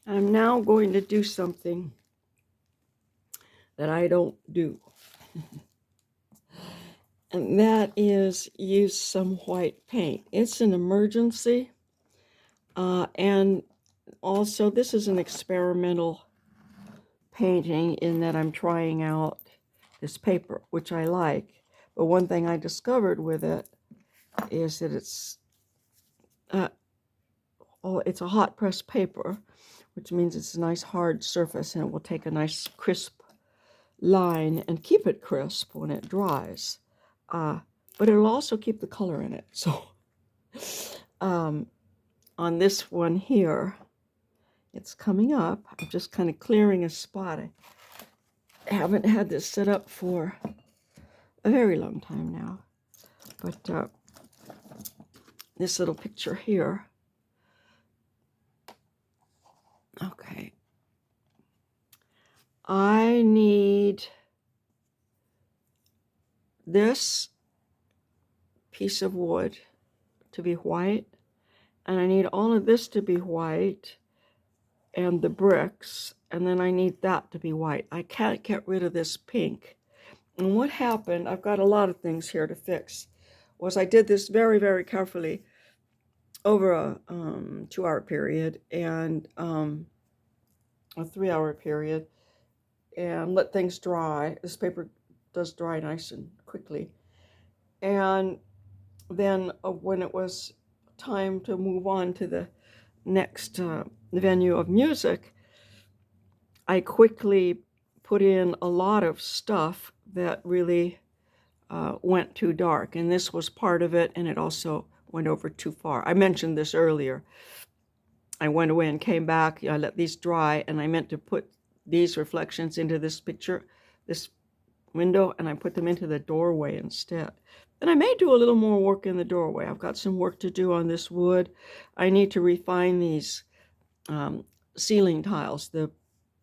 I'm now going to do something that I don't do. And that is use some white paint. It's an emergency. And also, this is an experimental painting in that I'm trying out this paper, which I like. But one thing I discovered with it is that it's a hot press paper, which means it's a nice hard surface, and it will take a nice crisp line and keep it crisp when it dries. But it'll also keep the color in it. So on this one here, it's coming up. I'm just kind of clearing a spot. I haven't had this set up for a very long time now. But this little picture here. Okay. I need this piece of wood to be white, and I need all of this to be white, and the bricks, and then I need that to be white. I can't get rid of this pink. And what happened, I've got a lot of things here to fix, was I did this very, very carefully over a 2-hour period and a 3-hour period, and let things dry. This paper does dry nice and quickly. And then when it was time to move on to the next venue of music, I quickly put in a lot of stuff that really went too dark. And this was part of it, and it also went over too far. I mentioned this earlier. I went away and came back. I let these dry, and I meant to put these reflections into this picture, this window, and I put them into the doorway instead. And I may do a little more work in the doorway. I've got some work to do on this wood. I need to refine these ceiling tiles. The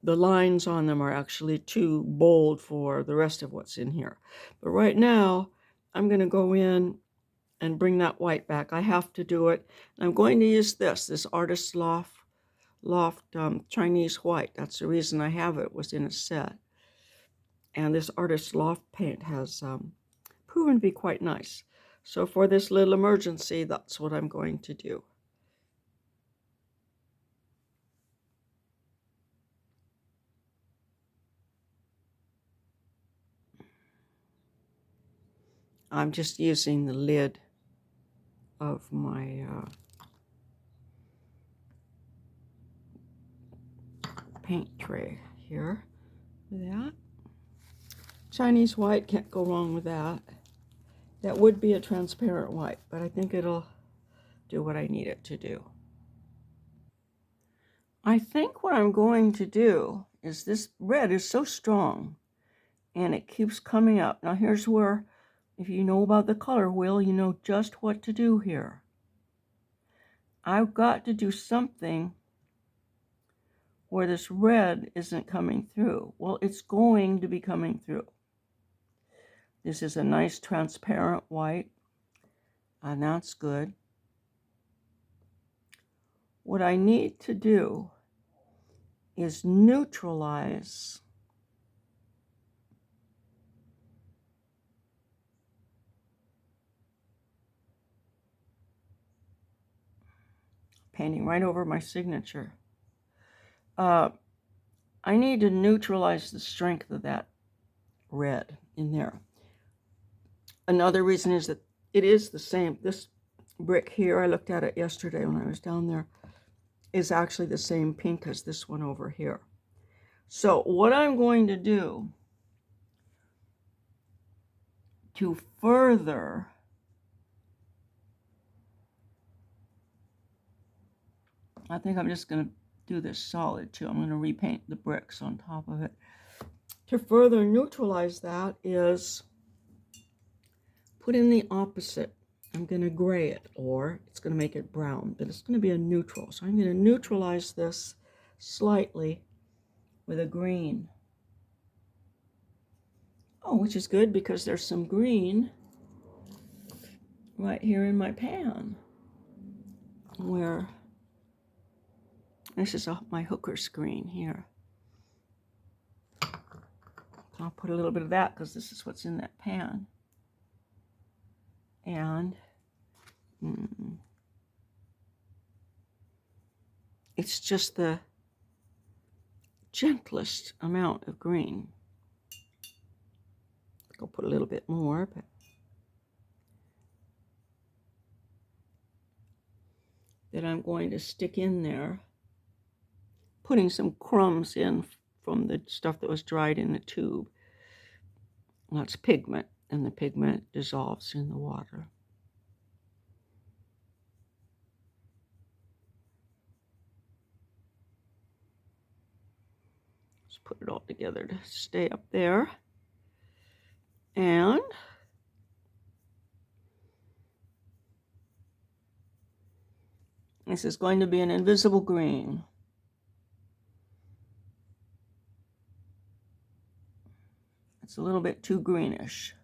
lines on them are actually too bold for the rest of what's in here. But right now, I'm going to go in and bring that white back. I have to do it. And I'm going to use this Artist Loft Chinese white. That's the reason I have it, was in a set. And this Artist Loft paint has proven to be quite nice. So for this little emergency, that's what I'm going to do. I'm just using the lid of my paint tray here. That Chinese white, can't go wrong with that. That would be a transparent white, but I think it'll do what I need it to do. I think what I'm going to do is, this red is so strong and it keeps coming up. Now here's where, if you know about the color wheel, you know just what to do here. I've got to do something where this red isn't coming through. Well, it's going to be coming through. This is a nice transparent white, and that's good. What I need to do is neutralize painting right over my signature. I need to neutralize the strength of that red in there. Another reason is that it is the same. This brick here, I looked at it yesterday when I was down there, is actually the same pink as this one over here. So what I'm going to do to further I think I'm just going to do this solid too. I'm going to repaint the bricks on top of it. To further neutralize that is put in the opposite. I'm going to gray it, or it's going to make it brown, but it's going to be a neutral. So I'm going to neutralize this slightly with a green. Oh, which is good because there's some green right here in my pan where This is my hooker screen here. I'll put a little bit of that because this is what's in that pan. And it's just the gentlest amount of green. I'll put a little bit more, but that I'm going to stick in there, putting some crumbs in from the stuff that was dried in the tube. That's pigment, and the pigment dissolves in the water. Let's put it all together to stay up there. And this is going to be an invisible green. It's a little bit too greenish.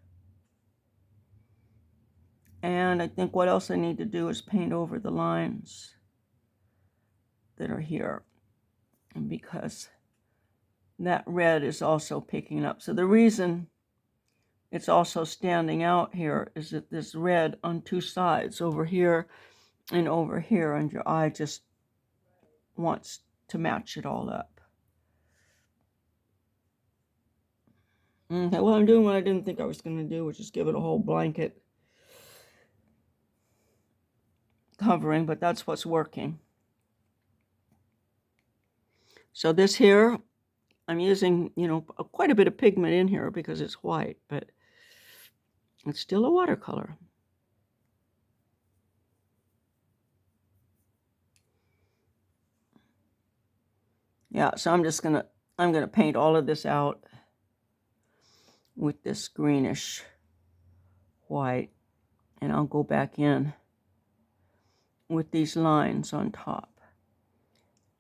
And I think what else I need to do is paint over the lines that are here. And because that red is also picking up. So the reason it's also standing out here is that this red on two sides, over here and over here, and your eye just wants to match it all up. Okay, well, I'm doing what I didn't think I was going to do, which is give it a whole blanket covering, but that's what's working. So this here, I'm using, quite a bit of pigment in here because it's white, but it's still a watercolor. Yeah, so I'm gonna paint all of this out with this greenish white, and I'll go back in with these lines on top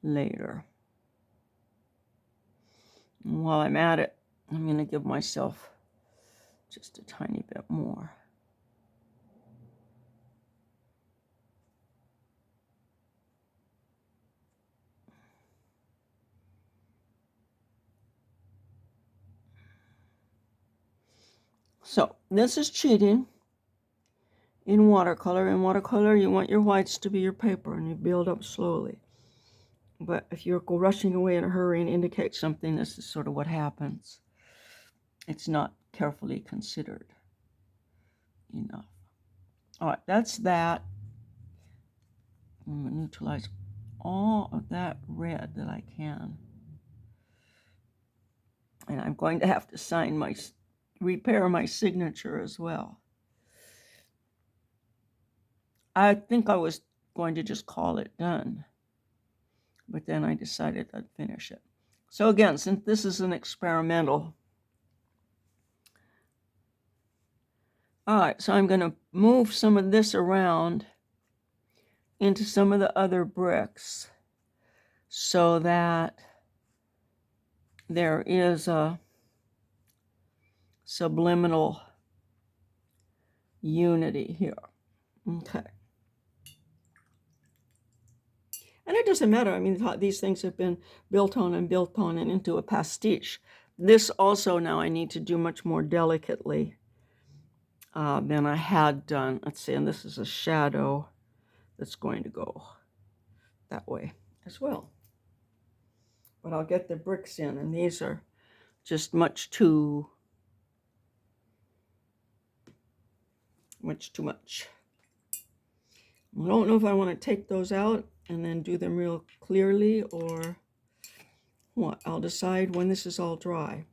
later. And while I'm at it, I'm going to give myself just a tiny bit more. So this is cheating in watercolor. In watercolor, you want your whites to be your paper, and you build up slowly. But if you're rushing away in a hurry and indicate something, this is sort of what happens. It's not carefully considered enough. All right, that's that. I'm going to neutralize all of that red that I can. And I'm going to have to repair my signature as well. I think I was going to just call it done, but then I decided I'd finish it. So again, since this is an experimental, all right, so I'm going to move some of this around into some of the other bricks so that there is a subliminal unity here. Okay. And it doesn't matter. I mean, these things have been built on and into a pastiche. This also now I need to do much more delicately than I had done. Let's see, and this is a shadow that's going to go that way as well. But I'll get the bricks in, and these are just much too much. I don't know if I want to take those out and then do them real clearly or what. I'll decide when this is all dry.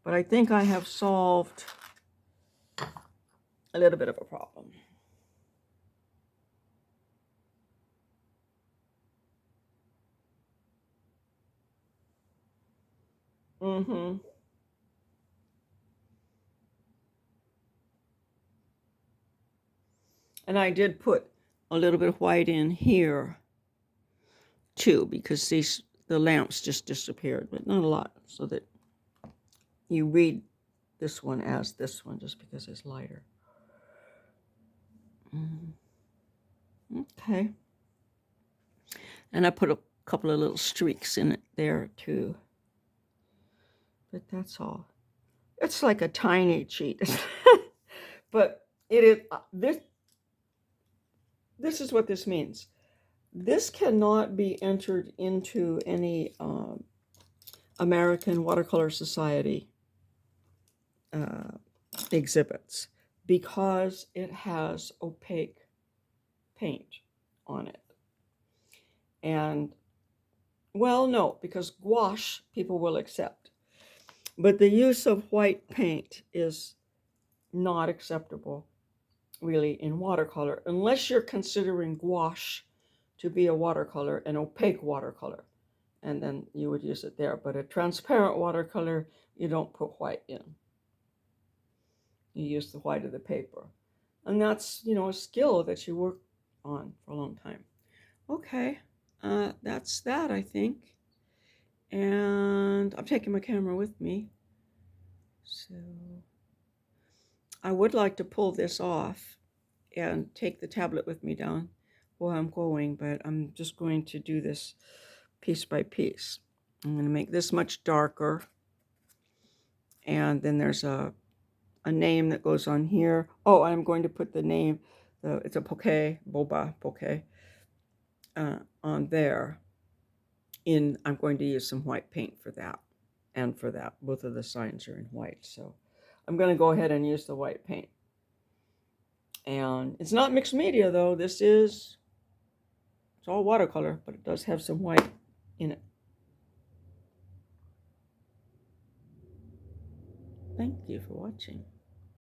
But I think I have solved a little bit of a problem. And I did put a little bit of white in here too, because the lamps just disappeared, but not a lot, so that you read this one as this one just because it's lighter. Okay. And I put couple of little streaks in it there too. But that's all. It's like a tiny cheat. But it is this is what this means. This cannot be entered into any American Watercolor Society exhibits because it has opaque paint on it. And, well, no, because gouache people will accept. But the use of white paint is not acceptable, really, in watercolor, unless you're considering gouache to be a watercolor, an opaque watercolor. And then you would use it there. But a transparent watercolor, you don't put white in. You use the white of the paper. And that's, a skill that you work on for a long time. Okay, that's that, I think. And I'm taking my camera with me. So I would like to pull this off and take the tablet with me down while I'm going, but I'm just going to do this piece by piece. I'm going to make this much darker. And then there's a name that goes on here. Oh, I'm going to put the name, it's a bouquet, boba bouquet, on there. I'm going to use some white paint for that and for that. Both of the signs are in white. So I'm going to go ahead and use the white paint. And it's not mixed media, though. It's all watercolor, but it does have some white in it. Thank you for watching.